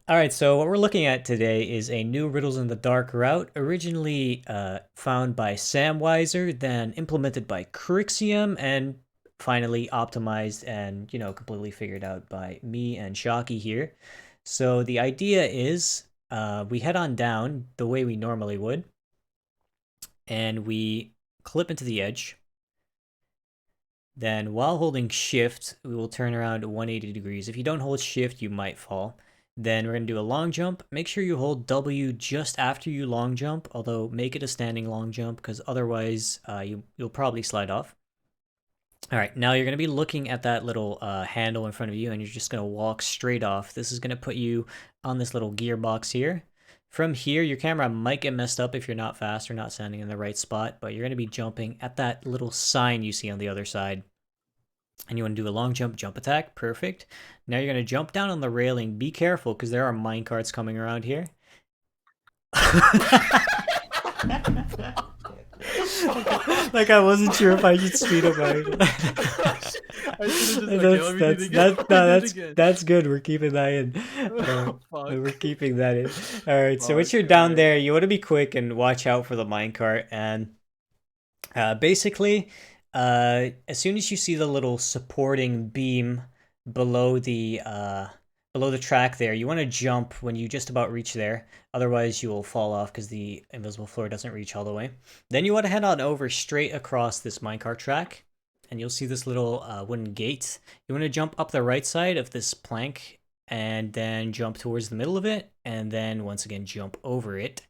All right, so what we're looking at today is a new Riddles in the Dark route, originally found by Samwiser, then implemented by chrixiam, and finally optimized and completely figured out by me and Shocky here. So the idea is we head on down the way we normally would, and we clip into the edge. Then while holding shift, we will turn around 180 degrees. If you don't hold shift, you might fall. Then we're going to do a long jump. Make sure you hold W just after you long jump, although make it a standing long jump because otherwise you'll probably slide off. All right, now you're going to be looking at that little handle in front of you and you're just going to walk straight off. This is going to put you on this little gearbox here. From here, your camera might get messed up if you're not fast or not standing in the right spot, but you're going to be jumping at that little sign you see on the other side. And you want to do a long jump, jump attack. Perfect. Now you're going to jump down on the railing. Be careful because there are mine carts coming around here. Like I wasn't sure if I should speed up my. I should have just okay. Let me do it again. No, that's good. We're keeping that in. Oh, fuck. We're keeping that in. All right. So once Fuck. you're down there, you want to be quick and watch out for the minecart. And basically, as soon as you see the little supporting beam below the track there, you want to jump when you just about reach there. Otherwise, you will fall off because the invisible floor doesn't reach all the way. Then you want to head on over straight across this minecart track, and you'll see this little wooden gate. You want to jump up the right side of this plank, and then jump towards the middle of it, and then once again jump over it.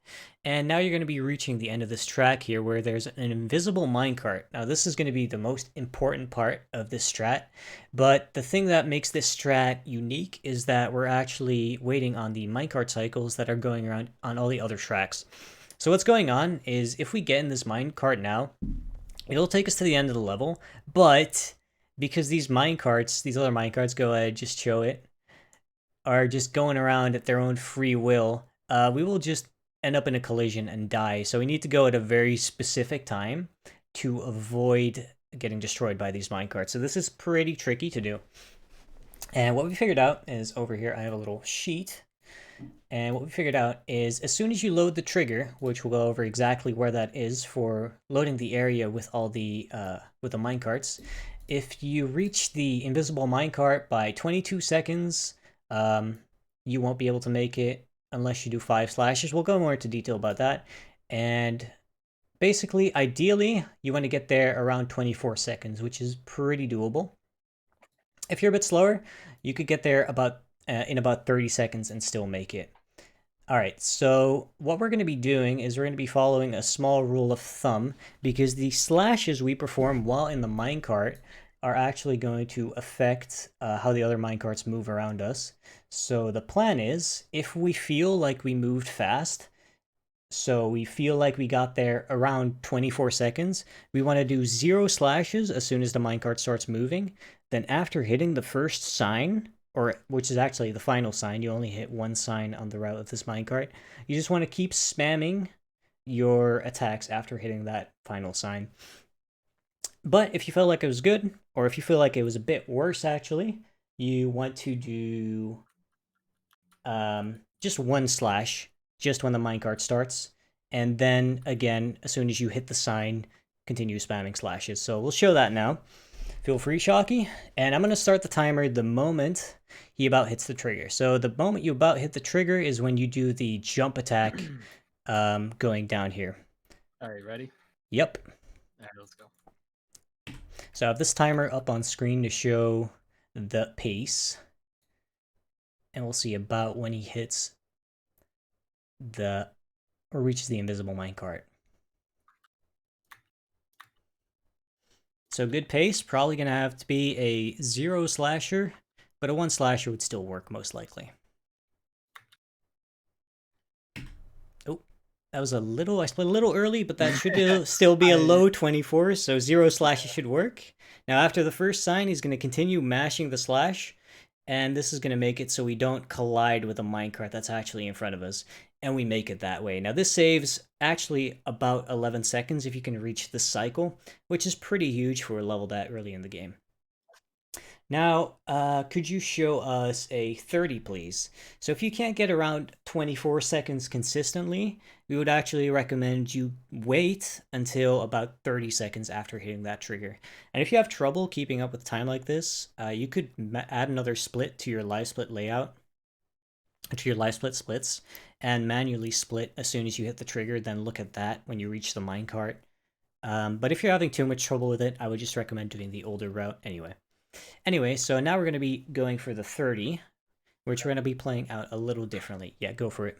And now you're going to be reaching the end of this track here where there's an invisible minecart. Now this is going to be the most important part of this strat, but the thing that makes this strat unique is that we're actually waiting on the minecart cycles that are going around on all the other tracks. So what's going on is if we get in this minecart now, it'll take us to the end of the level, but because these minecarts, these other minecarts, go ahead, just show it, are just going around at their own free will, we will just end up in a collision and die. So we need to go at a very specific time to avoid getting destroyed by these minecarts. So this is pretty tricky to do. And what we figured out is over here, I have a little sheet. And what we figured out is as soon as you load the trigger, which we'll go over exactly where that is for loading the area with all the with the minecarts, if you reach the invisible minecart by 22 seconds, you won't be able to make it unless you do 5 slashes. We'll go more into detail about that. And basically, ideally, you want to get there around 24 seconds, which is pretty doable. If you're a bit slower, you could get there about in about 30 seconds and still make it. All right, so what we're going to be doing is we're going to be following a small rule of thumb because the slashes we perform while in the minecart are actually going to affect how the other minecarts move around us. So the plan is, if we feel like we moved fast, so we feel like we got there around 24 seconds, we want to do 0 slashes as soon as the minecart starts moving. Then after hitting the first sign, or which is actually the final sign, you only hit one sign on the route of this minecart, you just want to keep spamming your attacks after hitting that final sign. But if you felt like it was good, or if you feel like it was a bit worse actually, you want to do just one slash just when the minecart starts, and then again as soon as you hit the sign, continue spamming slashes. So we'll show that now. Feel free, Shocky. And I'm going to start the timer the moment he about hits the trigger. So the moment you about hit the trigger is when you do the jump attack going down here. All right, ready? Yep. All right, let's go. So I have this timer up on screen to show the pace. And we'll see about when he hits the, or reaches the invisible minecart. So good pace, probably going to have to be a 0 slasher, but a 1 slasher would still work most likely. Oh, that was a little, I split a little early, but that should still be a low 24, so 0 slashes should work. Now after the first sign, he's going to continue mashing the slash, and this is going to make it so we don't collide with a minecart that's actually in front of us, and we make it that way. Now this saves actually about 11 seconds if you can reach the cycle, which is pretty huge for a level that early in the game. Now, could you show us a 30, please? So if you can't get around 24 seconds consistently, we would actually recommend you wait until about 30 seconds after hitting that trigger. And if you have trouble keeping up with time like this, you could add another split to your live split layout, to your live split splits, and manually split as soon as you hit the trigger, then look at that when you reach the minecart. But if you're having too much trouble with it, I would just recommend doing the older route anyway. Anyway, so now we're going to be going for the 30, which we're going to be playing out a little differently. Yeah, go for it.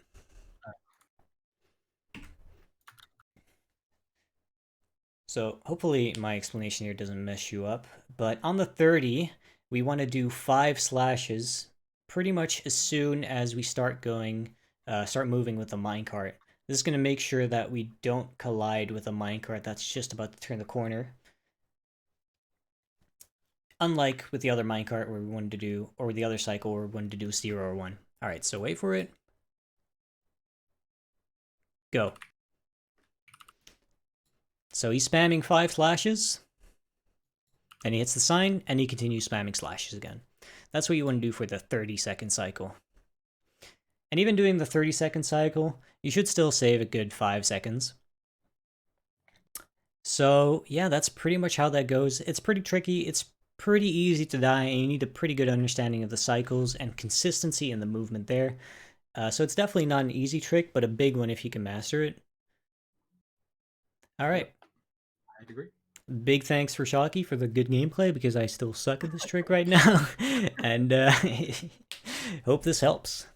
So hopefully my explanation here doesn't mess you up. But on the 30, we want to do 5 slashes pretty much as soon as we start moving with the minecart. This is going to make sure that we don't collide with a minecart that's just about to turn the corner. Unlike with the other minecart where we wanted to do, or the other cycle where we wanted to do 0 or 1. All right, so wait for it. Go. So he's spamming 5 slashes, and he hits the sign, and he continues spamming slashes again. That's what you want to do for the 30-second cycle. And even doing the 30-second cycle, you should still save a good 5 seconds. So yeah, that's pretty much how that goes. It's pretty tricky. It's pretty easy to die, and you need a pretty good understanding of the cycles and consistency in the movement there. So it's definitely not an easy trick, but a big one if you can master it. All right. I agree. Big thanks for Shocky for the good gameplay because I still suck at this trick right now. And hope this helps.